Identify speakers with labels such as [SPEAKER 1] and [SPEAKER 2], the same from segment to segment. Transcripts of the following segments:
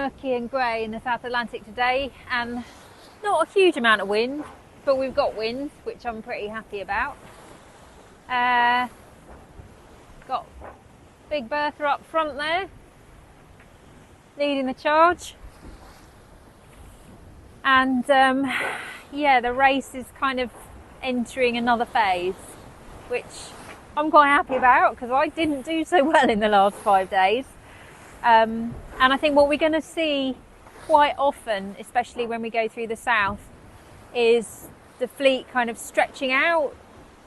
[SPEAKER 1] murky and grey in the South Atlantic today, and not a huge amount of wind, but we've got wind, which I'm pretty happy about. Got Big Bertha up front there, leading the charge. And yeah, the race is kind of entering another phase, which I'm quite happy about because I didn't do so well in the last 5 days. And I think what we're going to see quite often, especially when we go through the south, is the fleet kind of stretching out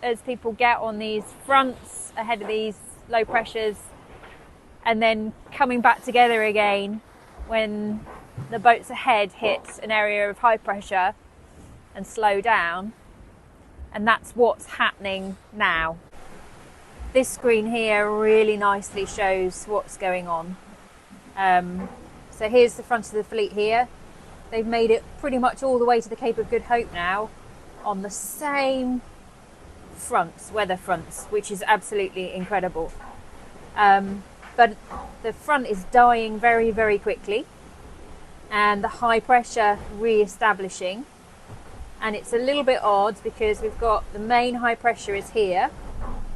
[SPEAKER 1] as people get on these fronts ahead of these low pressures, and then coming back together again when the boats ahead hit an area of high pressure and slow down. And that's what's happening now. This screen here really nicely shows what's going on. So here's the front of the fleet here. They've made it pretty much all the way to the Cape of Good Hope now on the same fronts, weather fronts, which is absolutely incredible. But the front is dying very, very quickly, and the high pressure re-establishing. And it's a little bit odd because we've got the main high pressure is here,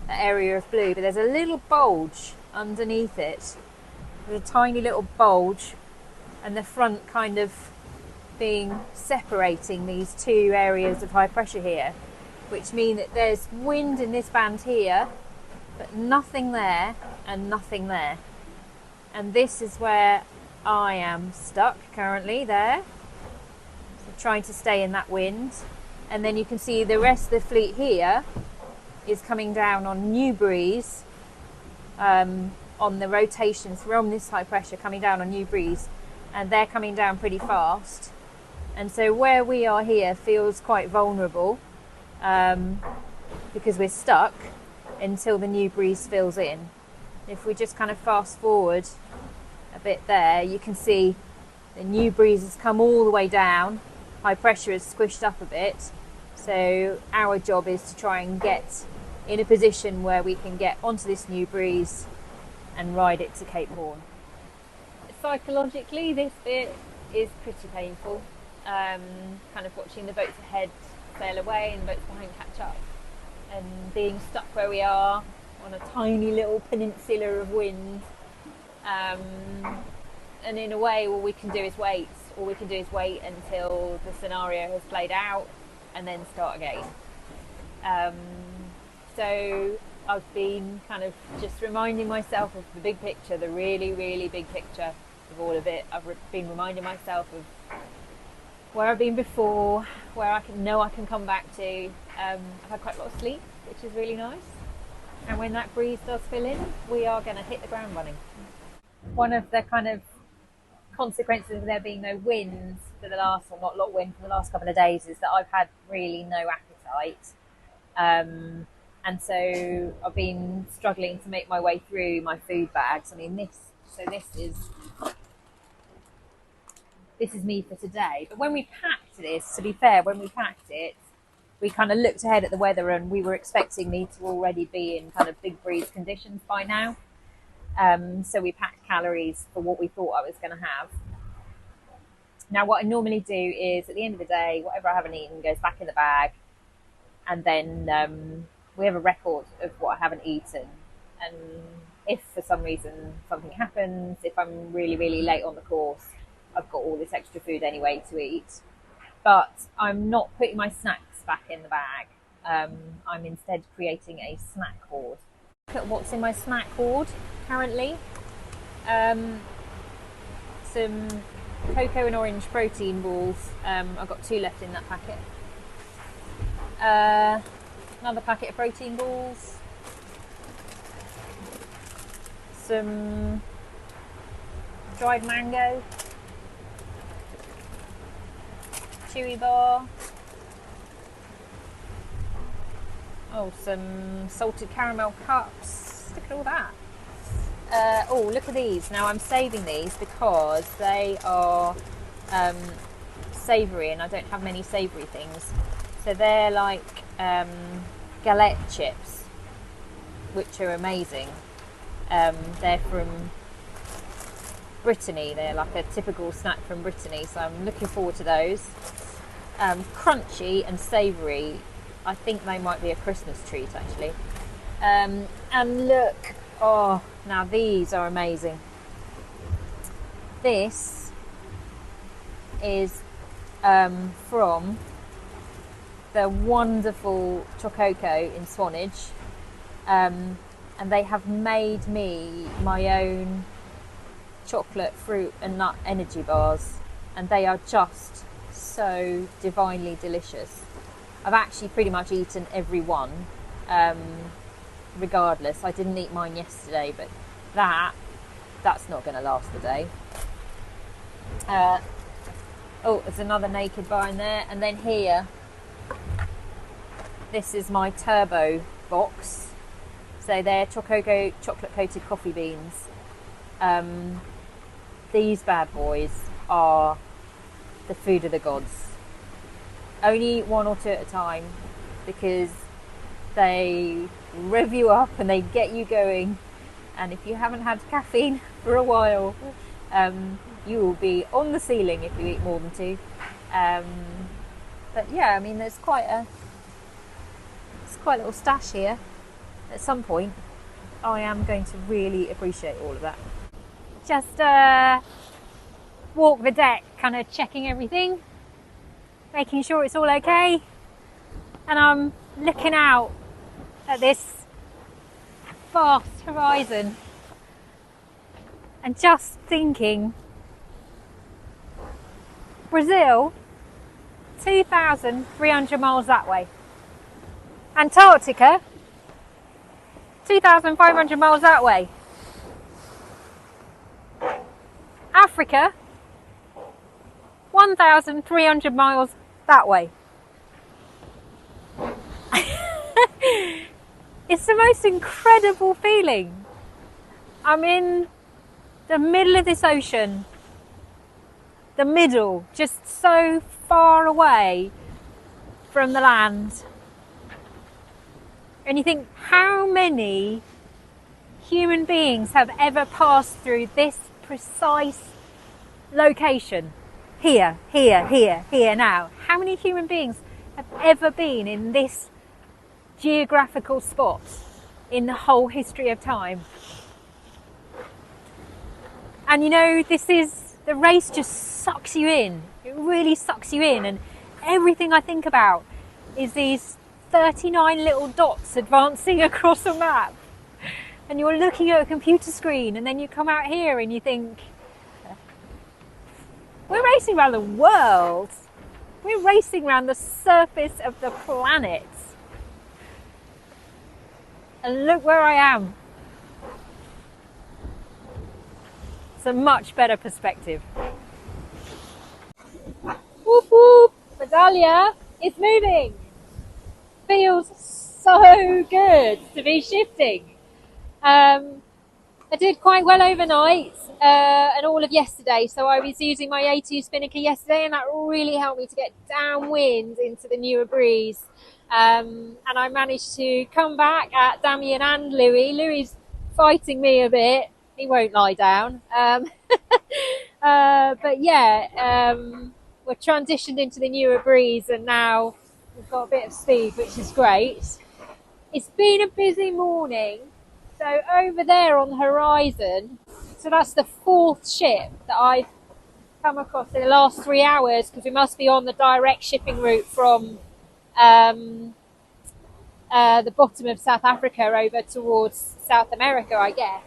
[SPEAKER 1] that area of blue, but there's a little bulge underneath it. There's a tiny little bulge, and the front kind of being separating these two areas of high pressure here, which mean that there's wind in this band here, but nothing there and nothing there. And this is where I am stuck currently there, so trying to stay in that wind. And then you can see the rest of the fleet here is coming down on new breeze, on the rotations from this high pressure coming down on new breeze, and they're coming down pretty fast. And so where we are here feels quite vulnerable, because we're stuck until the new breeze fills in. If we just kind of fast forward a bit there, you can see the new breeze has come all the way down, high pressure is squished up a bit. So our job is to try and get in a position where we can get onto this new breeze and ride it to Cape Horn. Psychologically, this bit is pretty painful. Kind of watching the boats ahead sail away and the boats behind catch up, and being stuck where we are on a tiny little peninsula of wind. And in a way, all we can do is wait. All we can do is wait until the scenario has played out and then start again. So I've been kind of just reminding myself of the big picture, the really, really big picture of all of it. I've been reminding myself of where I've been before, where I can come back to. I've had quite a lot of sleep, which is really nice. And when that breeze does fill in, we are going to hit the ground running. One of the kind of consequences of there being no winds for the last, or not a lot of wind for the last couple of days, is that I've had really no appetite. And so I've been struggling to make my way through my food bags. I mean, this is me for today. But when we packed this, to be fair, when we packed it, we kind of looked ahead at the weather and we were expecting me to already be in kind of big breeze conditions by now. So we packed calories for what we thought I was going to have. Now, what I normally do is at the end of the day, whatever I haven't eaten goes back in the bag. And then we have a record of what I haven't eaten. And if for some reason something happens, if I'm really, really late on the course, I've got all this extra food anyway to eat. But I'm not putting my snacks back in the bag. I'm instead creating a snack hoard. Look at what's in my snack hoard currently. Some cocoa and orange protein balls. I've got 2 left in that packet. Another packet of protein balls. Some dried mango. Chewy bar. Oh, some salted caramel cups. Look at all that. Oh, look at these. Now I'm saving these because they are savoury, and I don't have many savoury things. So they're like galette chips, which are amazing. They're from Brittany. They're like a typical snack from Brittany, so I'm looking forward to those. Crunchy and savoury. I think they might be a Christmas treat actually. And look, oh, now these are amazing. This is from the wonderful Chococo in Swanage, and they have made me my own chocolate, fruit and nut energy bars, and they are just so divinely delicious. I've actually pretty much eaten every one, regardless. I didn't eat mine yesterday, but that's not going to last the day. Oh, there's another naked bar in there, and then here, this is my turbo box. So they're Chococo chocolate coated coffee beans. These bad boys are the food of the gods. Only eat one or two at a time because they rev you up and they get you going. And if you haven't had caffeine for a while, you will be on the ceiling if you eat more than two. But yeah, I mean, there's quite a little stash here. At some point, I am going to really appreciate all of that. Just walk the deck, kind of checking everything, making sure it's all okay. And I'm looking out at this vast horizon and just thinking, Brazil, 2,300 miles that way. Antarctica, 2,500 miles that way. Africa, 1,300 miles that way. It's the most incredible feeling. I'm in the middle of this ocean. The middle, just so far away from the land. And you think, how many human beings have ever passed through this precise location? Here now. How many human beings have ever been in this geographical spot in the whole history of time? And you know, the race just sucks you in. It really sucks you in. And everything I think about is these 39 little dots advancing across a map. And you're looking at a computer screen, and then you come out here and you think, we're racing around the world. We're racing around the surface of the planet. And look where I am. It's a much better perspective. Whoop whoop, Medallia is moving. Feels so good to be shifting. I did quite well overnight and all of yesterday, so I was using my A2 spinnaker yesterday, and that really helped me to get downwind into the newer breeze. And I managed to come back at Damien and Louis. Louis's fighting me a bit. He won't lie down. But yeah, we're transitioned into the newer breeze, and now we've got a bit of speed, which is great. It's been a busy morning. So over there on the horizon, so that's the fourth ship that I've come across in the last 3 hours, because we must be on the direct shipping route from the bottom of South Africa over towards South America, I guess.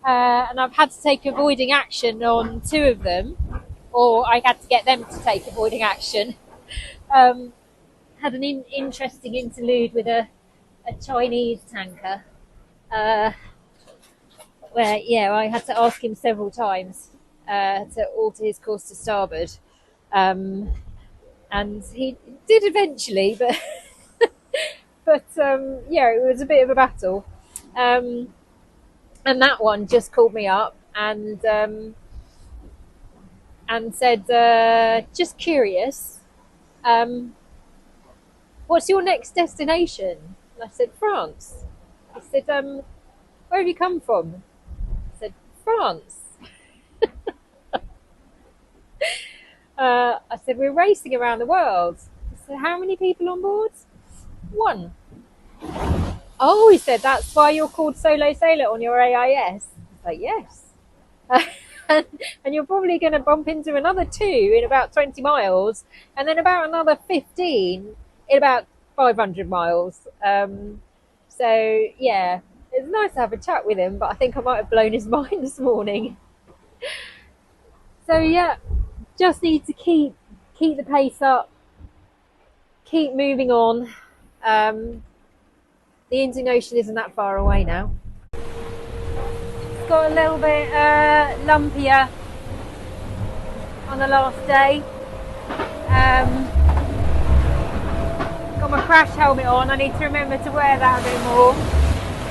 [SPEAKER 1] And I've had to take avoiding action on two of them, or I had to get them to take avoiding action. Had an interesting interlude with a Chinese tanker. Where, yeah, I had to ask him several times to alter his course to starboard. And he did eventually, but yeah, it was a bit of a battle. And that one just called me up and said, just curious, what's your next destination? And I said, France. He said, where have you come from? I said, France. I said, we're racing around the world. I said, how many people on board? One. Oh, he said, that's why you're called Solo Sailor on your AIS. I was like, yes. And you're probably going to bump into another 2 in about 20 miles, and then about another 15 in about 500 miles. So, yeah, it's nice to have a chat with him, but I think I might have blown his mind this morning. So, yeah, just need to keep the pace up, keep moving on. The Indian Ocean isn't that far away now. It's got a little bit lumpier on the last day. Got my crash helmet on. I need to remember to wear that a bit more.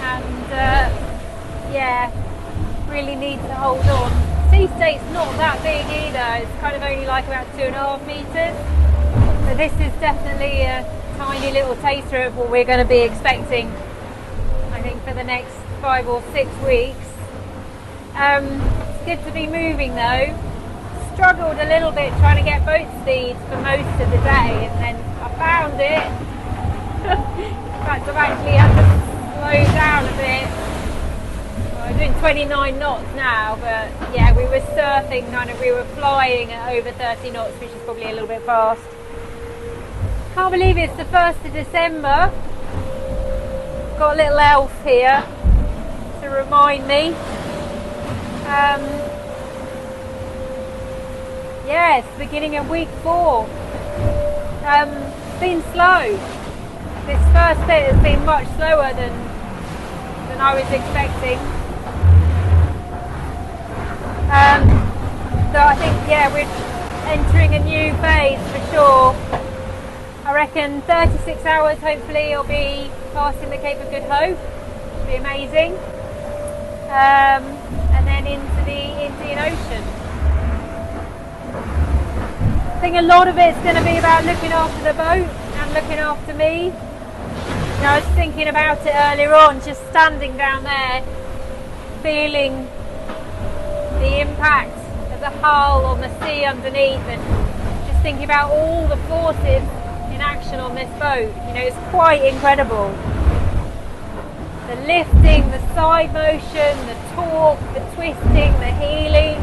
[SPEAKER 1] And yeah, really need to hold on. Sea state's not that big either. It's kind of only like about 2.5 meters. So this is definitely a tiny little taster of what we're going to be expecting, I think, for the next 5 or 6 weeks. It's good to be moving though. Struggled a little bit trying to get boat speed for most of the day, and then I found it. In fact, I've actually had to slow down a bit. Well, I'm doing 29 knots now, but yeah, we were surfing, we were flying at over 30 knots, which is probably a little bit fast. Can't believe it's the 1st of December. Got a little elf here to remind me. Yeah, it's the beginning of week 4. It's been slow. This first bit has been much slower than I was expecting. So I think, yeah, we're entering a new phase for sure. I reckon 36 hours, hopefully, I'll be passing the Cape of Good Hope. It'll be amazing. And then into the Indian Ocean. I think a lot of it's going to be about looking after the boat and looking after me. You know, I was thinking about it earlier on, just standing down there, feeling the impact of the hull on the sea underneath, and just thinking about all the forces in action on this boat. You know, it's quite incredible. The lifting, the side motion, the torque, the twisting, the heeling.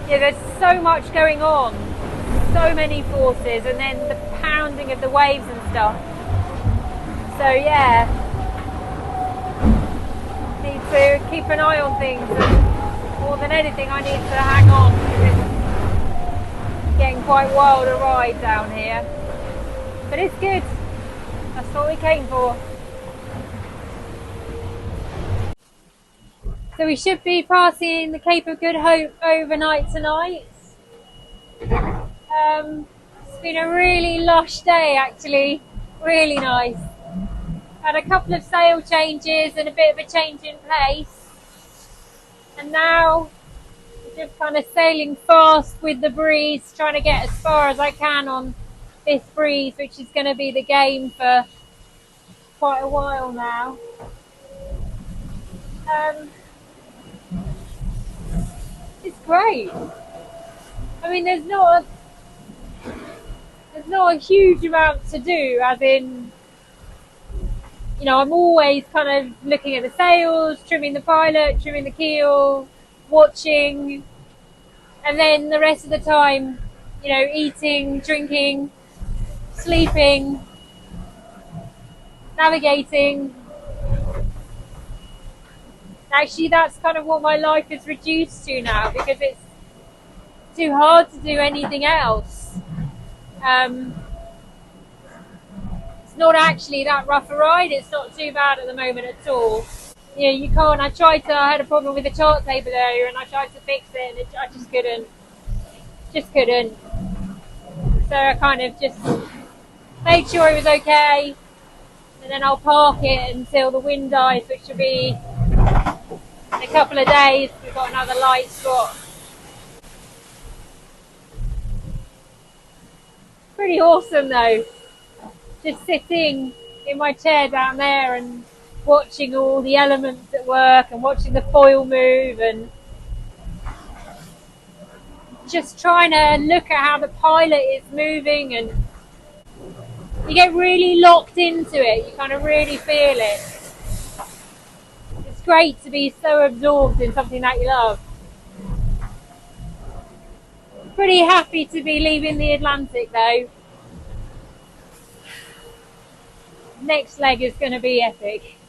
[SPEAKER 1] Yeah, there's so much going on. So many forces, and then the pounding of the waves and stuff. So yeah, need to keep an eye on things, and more than anything I need to hang on, because it's getting quite wild a ride down here. But it's good. That's what we came for. So we should be passing the Cape of Good Hope overnight tonight. It's been a really lush day, actually. Really nice. Had a couple of sail changes and a bit of a change in pace. And now we're just kind of sailing fast with the breeze, trying to get as far as I can on this breeze, which is going to be the game for quite a while now. It's great. I mean, there's not a huge amount to do, as in, you know, I'm always kind of looking at the sails, trimming the pilot, trimming the keel, watching, and then the rest of the time, you know, eating, drinking, sleeping, navigating. Actually, that's kind of what my life is reduced to now, because it's too hard to do anything else. It's not actually that rough a ride. It's not too bad at the moment at all. You know, you can't. I had a problem with the chart table earlier, and I tried to fix it, and I just couldn't. So I kind of just made sure it was okay, and then I'll park it until the wind dies, which will be in a couple of days. We've got another light spot. Pretty awesome though, just sitting in my chair down there and watching all the elements at work and watching the foil move and just trying to look at how the pilot is moving, and you get really locked into it. You kind of really feel it. It's great to be so absorbed in something that you love. Pretty happy to be leaving the Atlantic though. Next leg is going to be epic.